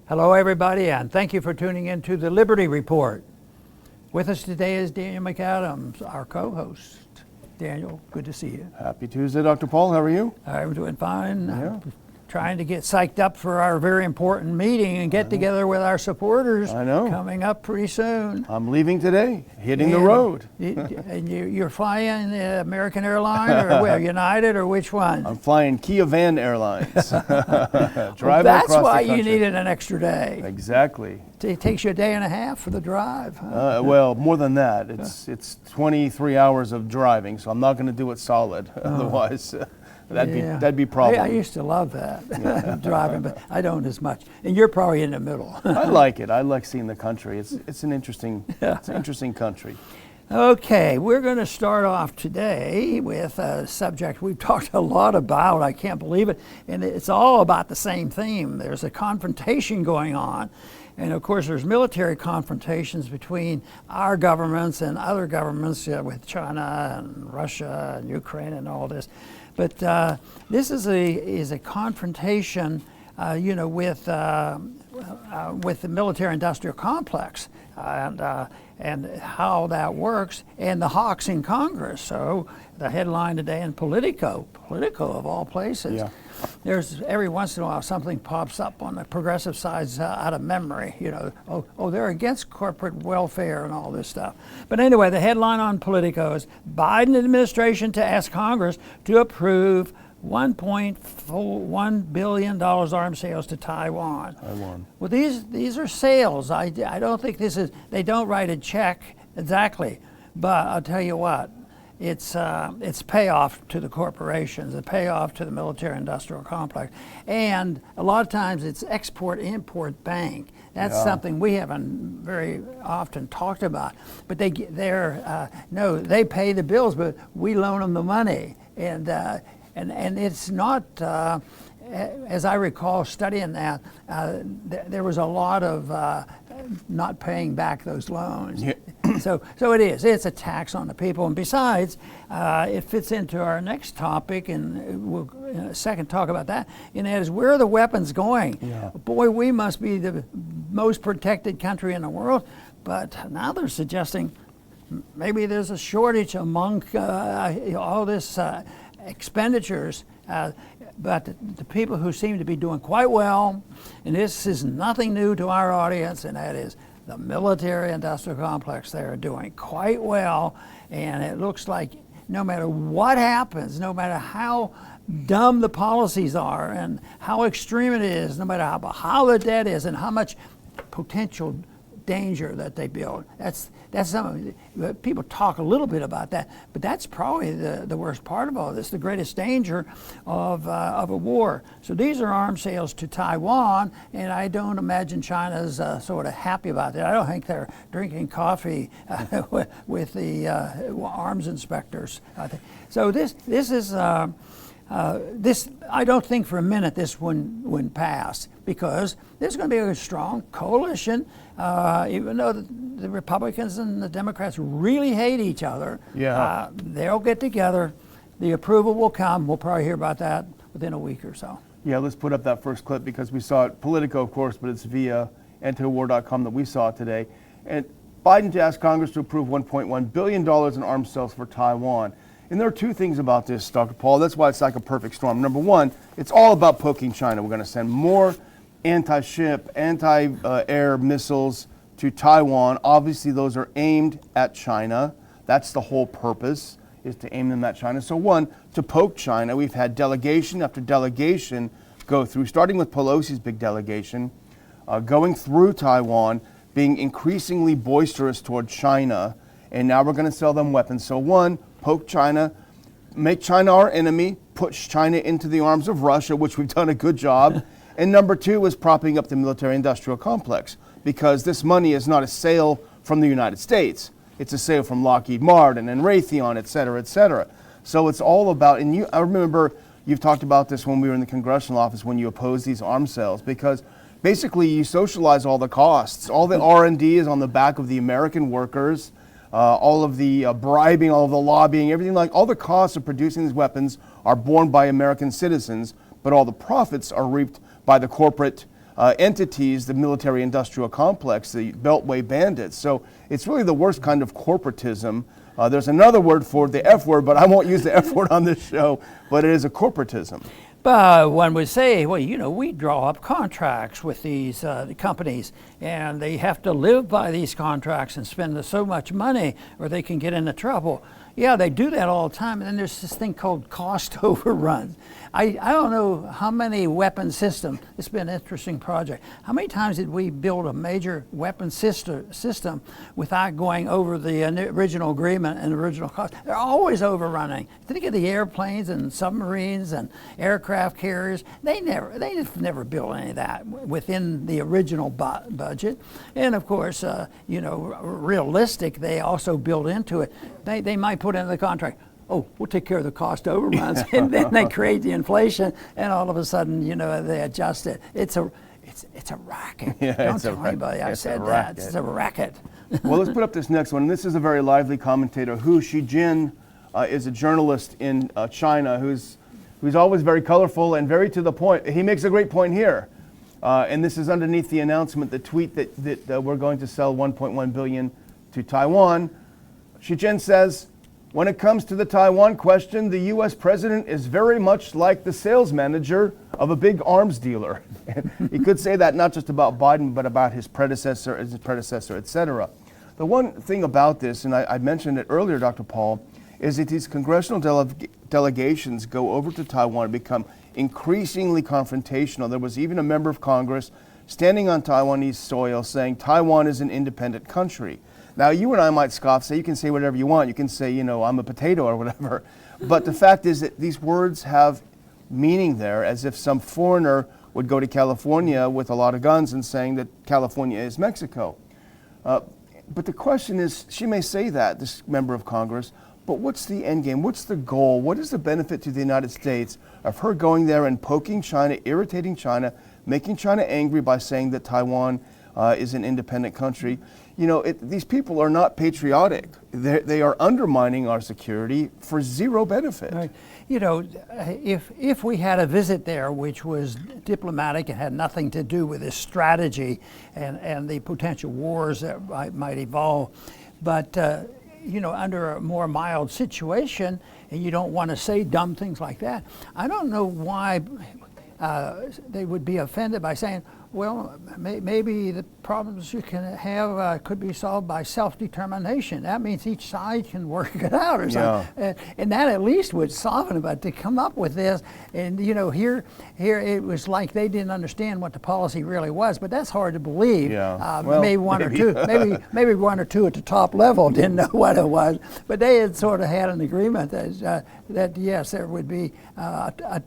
Hello, everybody, and thank you for tuning in to the Liberty Report. With us today is Daniel McAdams, our co-host. Daniel, good to see you. Happy Tuesday, Dr. Paul. How are you? I'm doing fine. Yeah. Trying to get psyched up for our very important meeting and get together with our supporters. I know. Coming up pretty soon. I'm leaving today, hitting the road. And you're flying American Airlines or where, United or which one? I'm flying Kia Van Airlines. That's across why the country. you needed an extra day. Exactly. It takes you a day and a half for the drive. Well, more than that. It's 23 hours of driving, so I'm not going to do it solid. Otherwise, that'd be problem. I used to love that, driving, but I don't as much. And you're probably in the middle. I like it. I like seeing the country. It's an interesting country. Okay, we're going to start off today with a subject we've talked a lot about. I can't believe it. And it's all about the same theme. There's a confrontation going on. And of course, there's military confrontations between our governments and other governments with China and Russia and Ukraine and all this. But this is a confrontation, with the military-industrial complex and how that works, and the hawks in Congress. So the headline today in Politico of all places. Yeah. There's every once in a while something pops up on the progressive sides out of memory. They're against corporate welfare and all this stuff. But anyway, the headline on Politico is Biden administration to ask Congress to approve $1.1 billion arms sales to Taiwan. Well, these are sales. I don't think they don't write a check exactly, but I'll tell you what. It's payoff to the corporations, a payoff to the military-industrial complex, and a lot of times it's export-import bank. That's something we haven't very often talked about. But they pay the bills, but we loan them the money, and it's not. As I recall studying that, there was a lot of not paying back those loans. Yeah. So it is. It's a tax on the people. And besides, it fits into our next topic, and we'll in a second talk about that, and that is, where are the weapons going? Yeah. Boy, we must be the most protected country in the world, but now they're suggesting maybe there's a shortage among all this expenditures. But the people who seem to be doing quite well, and this is nothing new to our audience, and that is the military-industrial complex. They're doing quite well, and it looks like no matter what happens, no matter how dumb the policies are and how extreme it is, no matter how the debt is and how much potential danger that they build. That's some people talk a little bit about that, but that's probably the worst part of all this, the greatest danger of a war. So these are arms sales to Taiwan, and I don't imagine China's sort of happy about that. I don't think they're drinking coffee with the arms inspectors. So this is. This, I don't think for a minute this wouldn't pass, because there's going to be a strong coalition, even though the Republicans and the Democrats really hate each other. Yeah. They'll get together. The approval will come. We'll probably hear about that within a week or so. Yeah, let's put up that first clip, because we saw it, Politico, of course, but it's via antiwar.com that we saw it today. And Biden to ask Congress to approve $1.1 billion in arms sales for Taiwan. And there are two things about this, Dr. Paul. That's why it's like a perfect storm. Number one, it's all about poking China. We're going to send more anti-ship, anti-air missiles to Taiwan. Obviously, those are aimed at China. That's the whole purpose, is to aim them at China. So one, to poke China. We've had delegation after delegation go through, starting with Pelosi's big delegation, going through Taiwan, being increasingly boisterous toward China. And now we're going to sell them weapons. So one, poke China, make China our enemy, push China into the arms of Russia, which we've done a good job. And number two is propping up the military-industrial complex, because this money is not a sale from the United States. It's a sale from Lockheed Martin and Raytheon, et cetera, et cetera. So it's all about, and I remember you've talked about this when we were in the congressional office, when you opposed these arms sales, because basically you socialize all the costs. All the R&D is on the back of the American workers. All of the bribing, all of the lobbying, everything, like all the costs of producing these weapons are borne by American citizens, but all the profits are reaped by the corporate entities, the military-industrial complex, the Beltway bandits. So it's really the worst kind of corporatism. There's another word for it, the F word, but I won't use the F word on this show, but it is a corporatism. But one would say, well, we draw up contracts with these companies, and they have to live by these contracts and spend so much money, or they can get into trouble. Yeah, they do that all the time. And then there's this thing called cost overruns. I don't know how many weapon systems, it's been an interesting project. How many times did we build a major weapon system without going over the original agreement and original cost? They're always overrunning. Think of the airplanes and submarines and aircraft carriers. They never built any of that within the original budget. And of course, realistic, they also build into it. They might put into the contract, oh, we'll take care of the cost overruns, and then they create the inflation, and all of a sudden, they adjust it. It's a racket. Yeah, Don't tell anybody I said that. It's a racket. Well, let's put up this next one. This is a very lively commentator. Hu Shijin is a journalist in China who's always very colorful and very to the point. He makes a great point here. And this is underneath the announcement, the tweet that we're going to sell $1.1 billion to Taiwan. Shijin says, when it comes to the Taiwan question, the U.S. president is very much like the sales manager of a big arms dealer. He could say that not just about Biden, but about his predecessor, etc. The one thing about this, and I mentioned it earlier, Dr. Paul, is that these congressional delegations go over to Taiwan and become increasingly confrontational. There was even a member of Congress standing on Taiwanese soil saying Taiwan is an independent country. Now, you and I might scoff, say you can say whatever you want. You can say, I'm a potato or whatever. But the fact is that these words have meaning there, as if some foreigner would go to California with a lot of guns and saying that California is Mexico. But the question is, she may say that, this member of Congress, but what's the end game? What's the goal? What is the benefit to the United States of her going there and poking China, irritating China, making China angry by saying that Taiwan is an independent country? These people are not patriotic. They are undermining our security for zero benefit. Right. If we had a visit there which was diplomatic and had nothing to do with this strategy and the potential wars that might evolve, but under a more mild situation, and you don't want to say dumb things like that, I don't know why they would be offended by saying, well, maybe the problems you can have could be solved by self-determination. That means each side can work it out or something. And that at least would soften it. But to come up with this, and here it was like they didn't understand what the policy really was. But that's hard to believe. Maybe one or two, maybe one or two at the top level didn't know what it was. But they had sort of had an agreement that yes, there would be a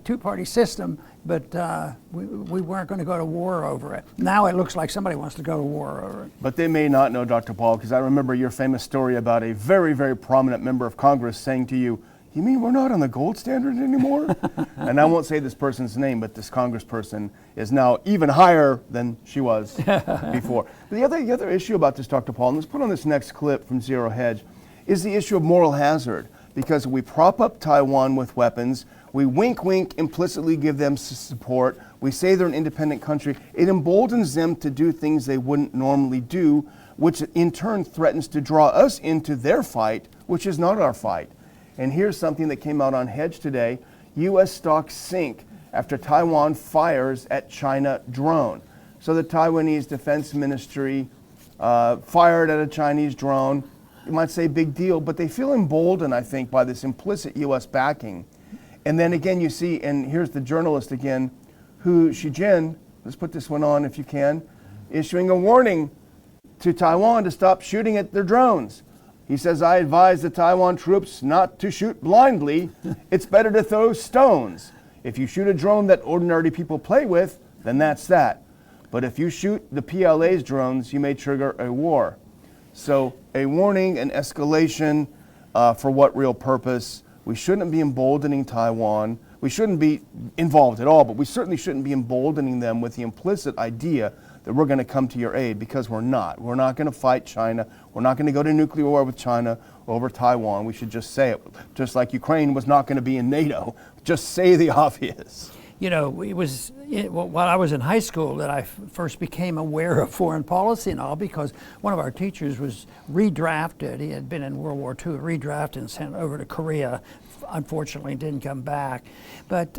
two-party system, but we weren't going to go to war over it. Now it looks like somebody wants to go to war over it. But they may not know, Dr. Paul, because I remember your famous story about a very, very prominent member of Congress saying to you, you mean we're not on the gold standard anymore? And I won't say this person's name, but this congressperson is now even higher than she was before. But the other issue about this, Dr. Paul, and let's put on this next clip from Zero Hedge, is the issue of moral hazard. Because we prop up Taiwan with weapons, we wink, implicitly give them support, we say they're an independent country, it emboldens them to do things they wouldn't normally do, which in turn threatens to draw us into their fight, which is not our fight. And here's something that came out on Hedge today. U.S. stocks sink after Taiwan fires at China drone. So the Taiwanese Defense Ministry fired at a Chinese drone. You might say big deal, but they feel emboldened, I think, by this implicit U.S. backing. And then again, you see, and here's the journalist again, Hu Shijin, let's put this one on if you can, issuing a warning to Taiwan to stop shooting at their drones. He says, I advise the Taiwan troops not to shoot blindly. It's better to throw stones. If you shoot a drone that ordinary people play with, then that's that. But if you shoot the PLA's drones, you may trigger a war. So a warning, an escalation, for what real purpose? We shouldn't be emboldening Taiwan. We shouldn't be involved at all, but we certainly shouldn't be emboldening them with the implicit idea that we're going to come to your aid, because we're not. We're not going to fight China. We're not going to go to nuclear war with China over Taiwan. We should just say it. Just like Ukraine was not going to be in NATO. Just say the obvious. while I was in high school that I first became aware of foreign policy and all, because one of our teachers was redrafted. He had been in World War II, redrafted and sent over to Korea. Unfortunately, didn't come back. But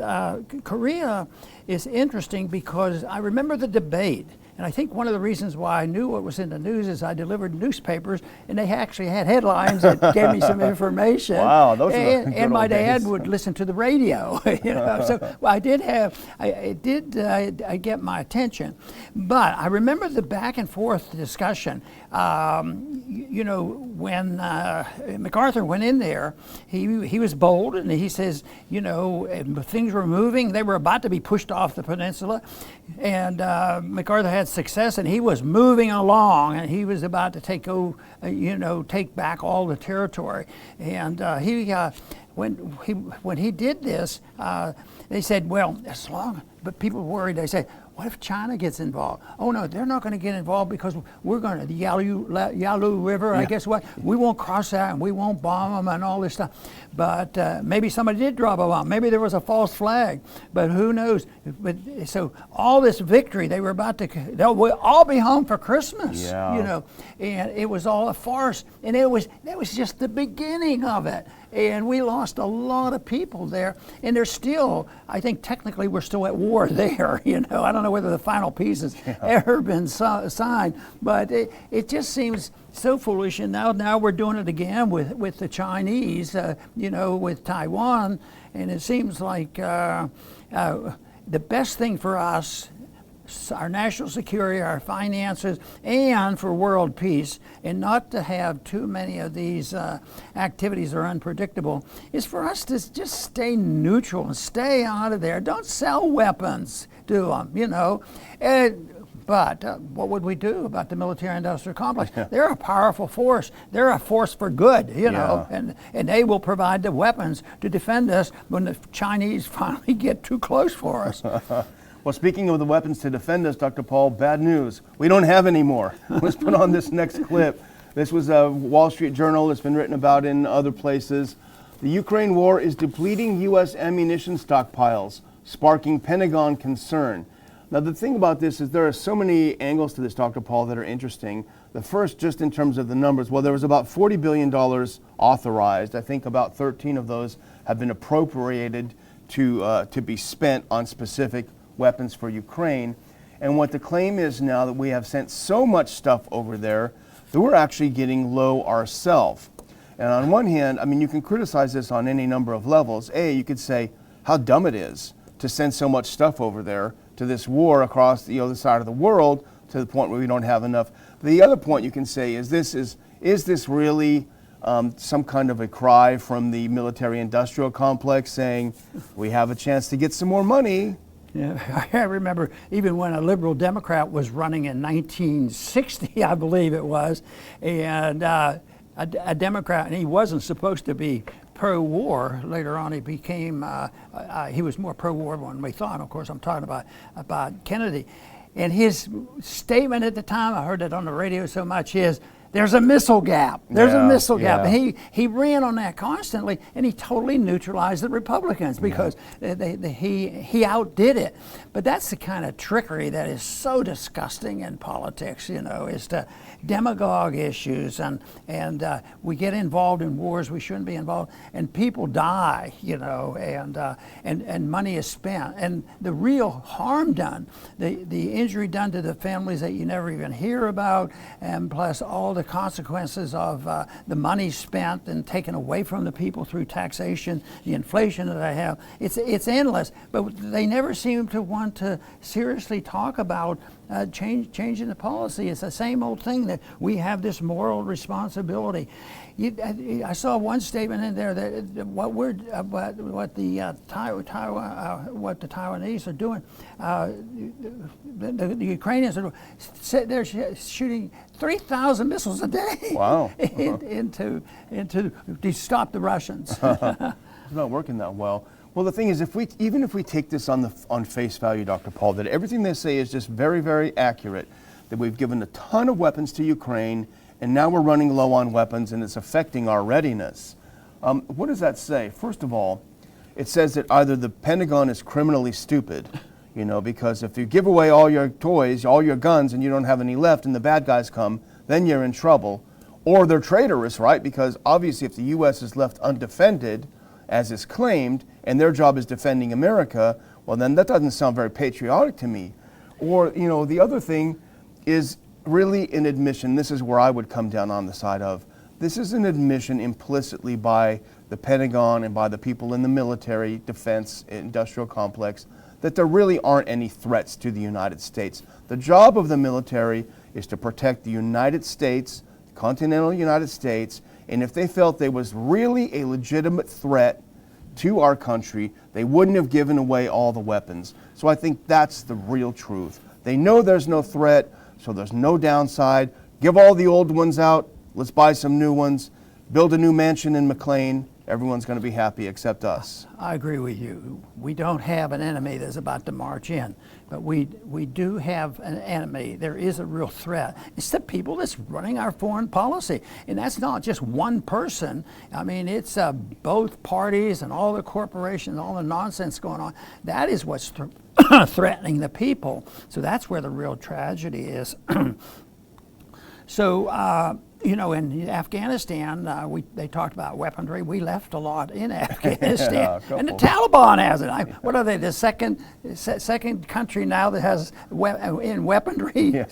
Korea is interesting because I remember the debate. And I think one of the reasons why I knew what was in the news is I delivered newspapers, and they actually had headlines that gave me some information. Wow, those are the good and my old dad days. would listen to the radio. So well, it did get my attention. But I remember the back and forth discussion. When MacArthur went in there, he was bold, and he says, things were moving. They were about to be pushed off the peninsula, and MacArthur had success, and he was moving along, and he was about to take back all the territory. And when he did this, they said, well, but people were worried. They said, what if China gets involved? Oh no, they're not going to get involved because we're going to the Yalu River. Yeah. I guess what? We won't cross that, and we won't bomb them and all this stuff. But maybe somebody did drop a bomb. Maybe there was a false flag. But who knows? But so all this victory, they were about to. They'll all be home for Christmas. Yeah. And it was all a farce. And that was just the beginning of it. And we lost a lot of people there, and there's still, I think technically we're still at war there. I don't know whether the final peace has ever been signed, but it just seems so foolish. And now we're doing it again with the Chinese, with Taiwan, and it seems like the best thing for us, our national security, our finances, and for world peace, and not to have too many of these activities that are unpredictable, is for us to just stay neutral and stay out of there. Don't sell weapons to them, But what would we do about the military-industrial complex? Yeah. They're a powerful force. They're a force for good, and they will provide the weapons to defend us when the Chinese finally get too close for us. Well, speaking of the weapons to defend us, Dr. Paul, bad news. We don't have any more. Let's put on this next clip. This was a Wall Street Journal. It's been written about in other places. The Ukraine war is depleting U.S. ammunition stockpiles, sparking Pentagon concern. Now, the thing about this is there are so many angles to this, Dr. Paul, that are interesting. The first, just in terms of the numbers, well, there was about $40 billion authorized. I think about 13 of those have been appropriated to be spent on specific weapons for Ukraine. And what the claim is now that we have sent so much stuff over there that we're actually getting low ourselves. And on one hand, I mean, you can criticize this on any number of levels. You could say how dumb it is to send so much stuff over there to this war across the other side of the world to the point where we don't have enough. But the other point you can say is this really some kind of a cry from the military-industrial complex saying we have a chance to get some more money? Yeah, I remember even when a liberal Democrat was running in 1960, I believe it was, and a Democrat, and he wasn't supposed to be pro-war. Later on, he became, he was more pro-war than we thought. Of course, I'm talking about Kennedy. And his statement at the time, I heard it on the radio so much, is, there's a missile gap. There's a missile gap. And he ran on that constantly, and he totally neutralized the Republicans because he outdid it. But that's the kind of trickery that is so disgusting in politics, is to demagogue issues, and we get involved in wars we shouldn't be involved, and people die, and money is spent, and the real harm done, the injury done to the families that you never even hear about, and plus all the consequences of the money spent and taken away from the people through taxation, the inflation that I have, it's endless. But they never seem to want to seriously talk about changing the policy. It's the same old thing that we have this moral responsibility. I saw one statement in there that what the Taiwanese are doing, the Ukrainians are doing, they're shooting 3,000 missiles a day. Wow. into to stop the Russians. It's not working that well. Well, the thing is, even if we take this on face value, Dr. Paul, that everything they say is just very, very accurate, that we've given a ton of weapons to Ukraine, and now we're running low on weapons, and it's affecting our readiness. What does that say? First of all, it says that either the Pentagon is criminally stupid, because if you give away all your toys, all your guns, and you don't have any left and the bad guys come, then you're in trouble. Or they're traitorous, right? Because obviously if the U.S. is left undefended, as is claimed, and their job is defending America, well, then that doesn't sound very patriotic to me. Or, the other thing is really an admission. This is where I would come down on the side of, this is an admission implicitly by the Pentagon and by the people in the military, defense, industrial complex, that there really aren't any threats to the United States. The job of the military is to protect the United States, the continental United States, and if they felt there was really a legitimate threat to our country, they wouldn't have given away all the weapons. So I think that's the real truth. They know there's no threat, so there's no downside. Give all the old ones out, let's buy some new ones, build a new mansion in McLean, everyone's going to be happy except us. I agree with you. We don't have an enemy that's about to march in, but we do have an enemy. There is a real threat. It's the people that's running our foreign policy, and that's not just one person. I mean, it's both parties and all the corporations, all the nonsense going on. That is what's threatening the people. So that's where the real tragedy is. So, in Afghanistan, they talked about weaponry. We left a lot in Afghanistan, and the Taliban has it. What are they? The second country now that has in weaponry. Yeah.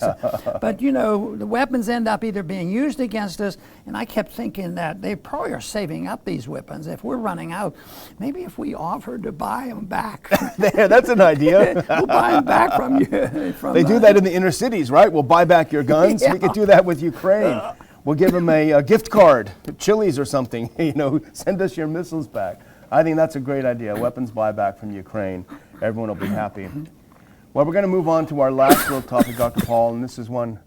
But the weapons end up either being used against us, and I kept thinking that they probably are saving up these weapons. If we're running out, maybe if we offered to buy them back. There, that's an idea. We'll buy them back from you. They do that in the inner cities, right? We'll buy back your guns. Yeah. We could do that with Ukraine. We'll give them a gift card, Chili's or something, send us your missiles back. I think that's a great idea, weapons buyback from Ukraine. Everyone will be happy. Well, we're going to move on to our last little topic, Dr. Paul, and this is one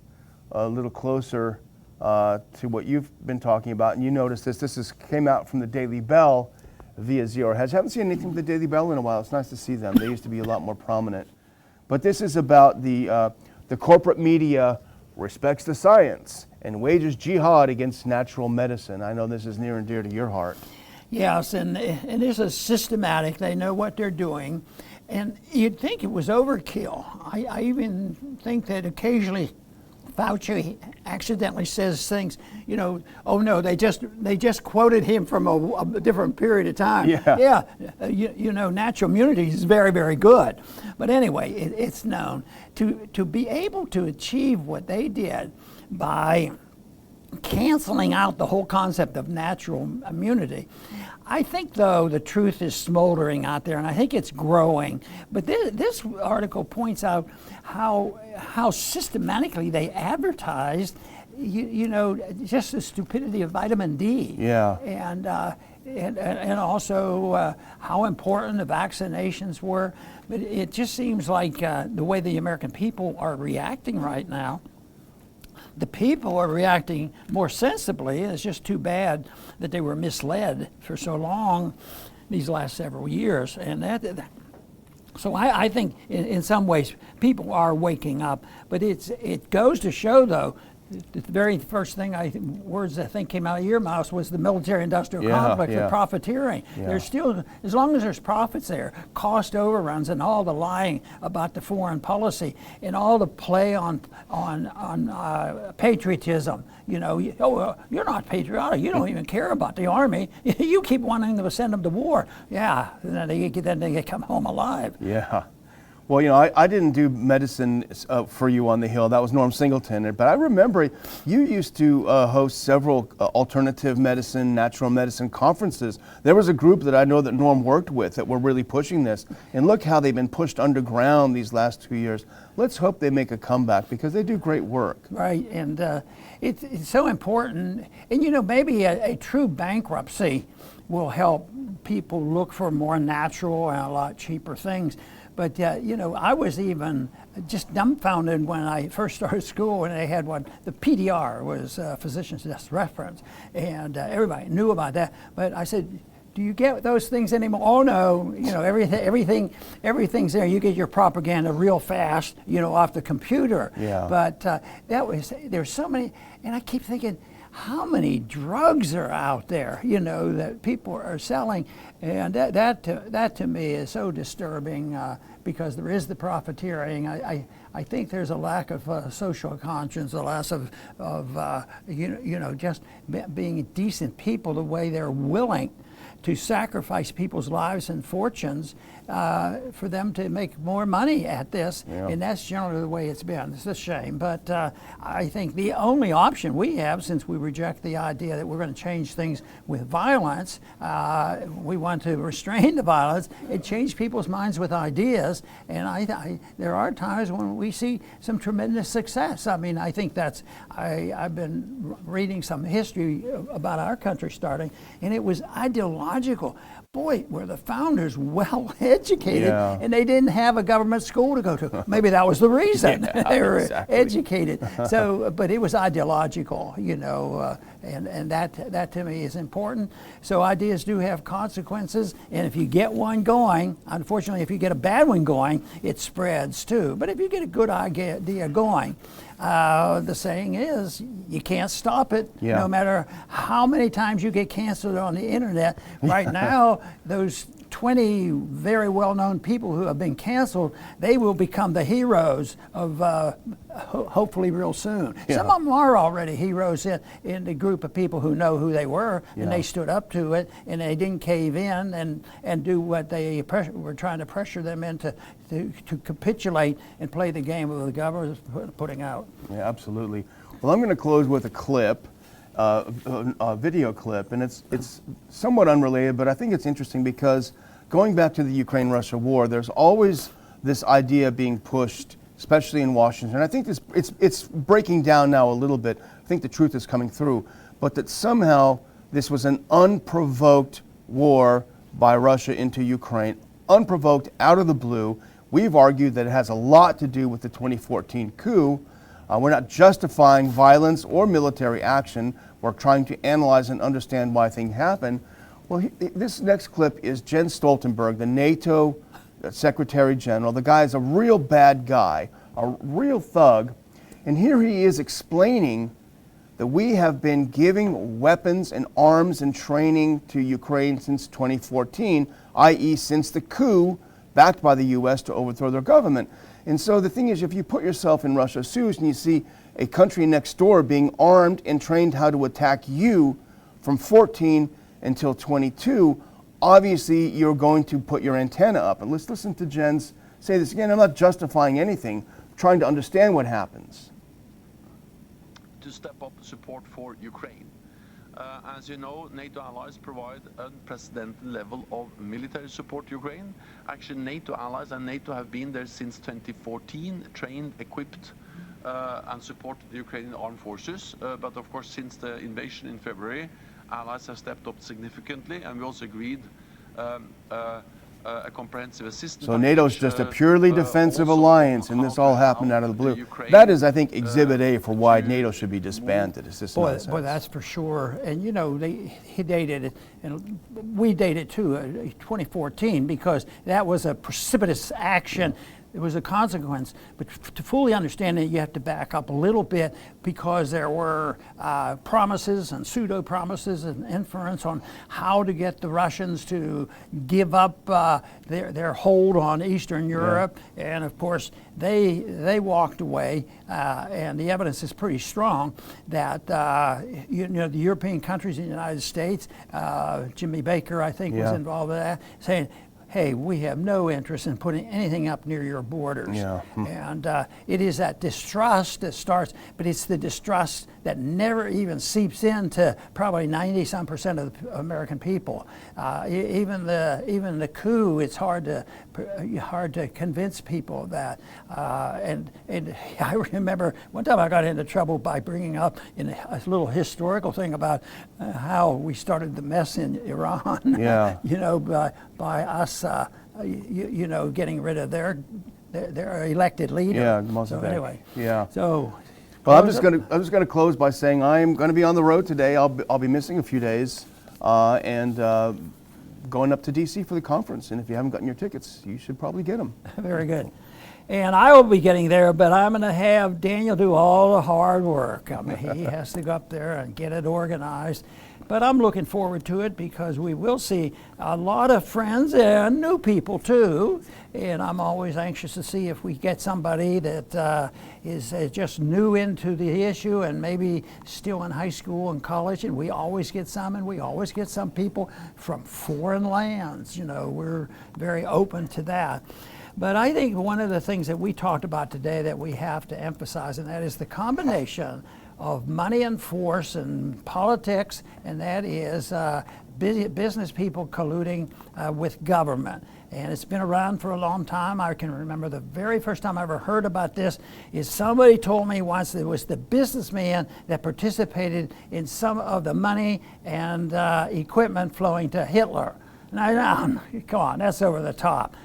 a little closer to what you've been talking about. And you noticed this. This came out from the Daily Bell via Zero Hedge. I haven't seen anything from the Daily Bell in a while. It's nice to see them. They used to be a lot more prominent. But this is about the corporate media respects the science and wages jihad against natural medicine. I know this is near and dear to your heart. Yes, and this is systematic. They know what they're doing. And you'd think it was overkill. I even think that occasionally Fauci accidentally says things, oh no, they just quoted him from a different period of time. Yeah. Natural immunity is very, very good. But anyway, it's known. To be able to achieve what they did by canceling out the whole concept of natural immunity. I think, though, the truth is smoldering out there, and I think it's growing. But this article points out how systematically they advertised, just the stupidity of vitamin D. Yeah. And also how important the vaccinations were. But it just seems like the way the American people are reacting right now, the people are reacting more sensibly. It's just too bad that they were misled for so long these last several years. And so I think in some ways people are waking up. But it goes to show, though, the very first words I think came out of your mouth was the military-industrial complex, the profiteering. Yeah. There's still, as long as there's profits there, cost overruns and all the lying about the foreign policy and all the play on patriotism. You're not patriotic. You don't even care about the army. You keep wanting to send them to war. Yeah, then they come home alive. Yeah. Well, I didn't do medicine for you on the Hill. That was Norm Singleton. But I remember you used to host several alternative medicine, natural medicine conferences. There was a group that I know that Norm worked with that were really pushing this. And look how they've been pushed underground these last 2 years. Let's hope they make a comeback because they do great work. Right, and it's so important. And maybe a true bankruptcy will help people look for more natural and a lot cheaper things. But, I was even just dumbfounded when I first started school and they had the PDR was Physician's Desk Reference, and everybody knew about that. But I said, do you get those things anymore? Oh, no, everything's there. You get your propaganda real fast, off the computer. Yeah. But there's so many, and I keep thinking, how many drugs are out there, that people are selling, and that to me is so disturbing because there is the profiteering. I think there's a lack of social conscience, a lack of just being decent people, the way they're willing to sacrifice people's lives and fortunes for them to make more money at this, and that's generally the way it's been. It's a shame, but I think the only option we have, since we reject the idea that we're going to change things with violence, we want to restrain the violence and change people's minds with ideas, and there are times when we see some tremendous success. I mean, I think I've been reading some history about our country starting, and it was ideological. Boy, were the founders well educated, and they didn't have a government school to go to. Maybe that was the reason they were educated. So, but it was ideological, and that to me is important. So ideas do have consequences, and if you get one going, unfortunately, if you get a bad one going, it spreads too. But if you get a good idea going, the saying is, you can't stop it, no matter how many times you get canceled on the internet. Right now, those 20 very well-known people who have been canceled, they will become the heroes of hopefully real soon. Some of them are already heroes in the group of people who know who they were, and they stood up to it, and they didn't cave in and do what they were trying to pressure them into to capitulate and play the game of the government was putting out. Yeah, absolutely. Well, I'm going to close with a clip. A video clip, and it's somewhat unrelated, but I think it's interesting because going back to the Ukraine-Russia war, there's always this idea being pushed, especially in Washington. I think it's breaking down now a little bit. I think the truth is coming through, but that somehow this was an unprovoked war by Russia into Ukraine, unprovoked, out of the blue. We've argued that it has a lot to do with the 2014 coup. We're not justifying violence or military action. We're trying to analyze and understand why things happen. Well, this next clip is Jens Stoltenberg, the NATO Secretary General. The guy is a real bad guy, a real thug. And here he is explaining that we have been giving weapons and arms and training to Ukraine since 2014, i.e. since the coup backed by the U.S. to overthrow their government. And so the thing is, if you put yourself in Russia's shoes and you see a country next door being armed and trained how to attack you from 14 until 22, obviously you're going to put your antenna up. And let's listen to Jens say this again. I'm not justifying anything, I'm trying to understand what happens. To step up support for Ukraine. As you know, NATO allies provide unprecedented level of military support to Ukraine. Actually, NATO allies and NATO have been there since 2014, trained, equipped, and support the Ukrainian armed forces. But of course, since the invasion in February, allies have stepped up significantly, and we also agreed a comprehensive assistance. So NATO's just a purely defensive alliance, and this all happened out of the blue. That is, I think, Exhibit A for why NATO should be disbanded. It's just nonsense. Boy, that's for sure. And he dated it, and we dated too, 2014, because that was a precipitous action. It was a consequence, but to fully understand it, you have to back up a little bit, because there were promises and pseudo-promises and inference on how to get the Russians to give up their hold on Eastern Europe, and of course they walked away, and the evidence is pretty strong that the European countries in the United States, Jimmy Baker, I think, was involved in that, saying, hey, we have no interest in putting anything up near your borders. And it is that distrust that starts, but it's the distrust that never even seeps into probably 90-some% of the American people. Even the coup, it's hard to convince people of that. And I remember one time I got into trouble by bringing up in a little historical thing about how we started the mess in Iran. By us, getting rid of their elected leader. So anyway. So. Well, I'm just going to close by saying I'm going to be on the road today. I'll be missing a few days, and going up to D.C. for the conference. And if you haven't gotten your tickets, you should probably get them. Very good. And I will be getting there, but I'm going to have Daniel do all the hard work. I mean, he has to go up there and get it organized. But I'm looking forward to it because we will see a lot of friends and new people too. And I'm always anxious to see if we get somebody that is just new into the issue and maybe still in high school and college. And we always get some, and we always get some people from foreign lands. You know, we're very open to that. But I think one of the things that we talked about today that we have to emphasize, and that is the combination of money and force and politics, and that is business people colluding with government. And it's been around for a long time. I can remember the very first time I ever heard about this is somebody told me once it was the businessman that participated in some of the money and equipment flowing to Hitler. Now, come on, that's over the top.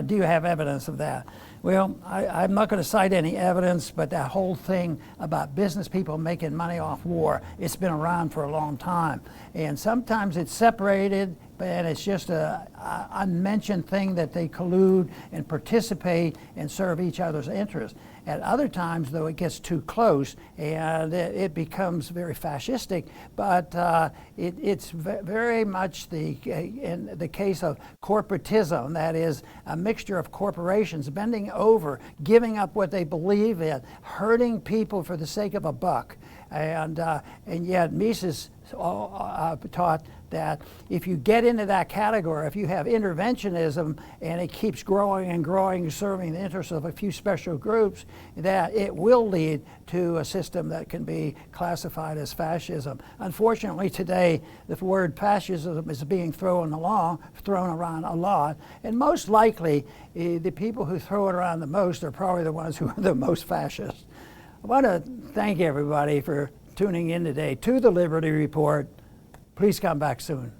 Do you have evidence of that? Well, I'm not going to cite any evidence, but that whole thing about business people making money off war, it's been around for a long time. And sometimes it's separated, and it's just a unmentioned thing that they collude and participate and serve each other's interests. At other times, though, it gets too close and it becomes very fascistic, but it's very much in the case of corporatism, that is a mixture of corporations bending over, giving up what they believe in, hurting people for the sake of a buck. And yet Mises taught that if you get into that category, if you have interventionism and it keeps growing and growing, serving the interests of a few special groups, that it will lead to a system that can be classified as fascism. Unfortunately, today, the word fascism is being thrown around a lot, and most likely, the people who throw it around the most are probably the ones who are the most fascist. I want to thank everybody for tuning in today to the Liberty Report. Please come back soon.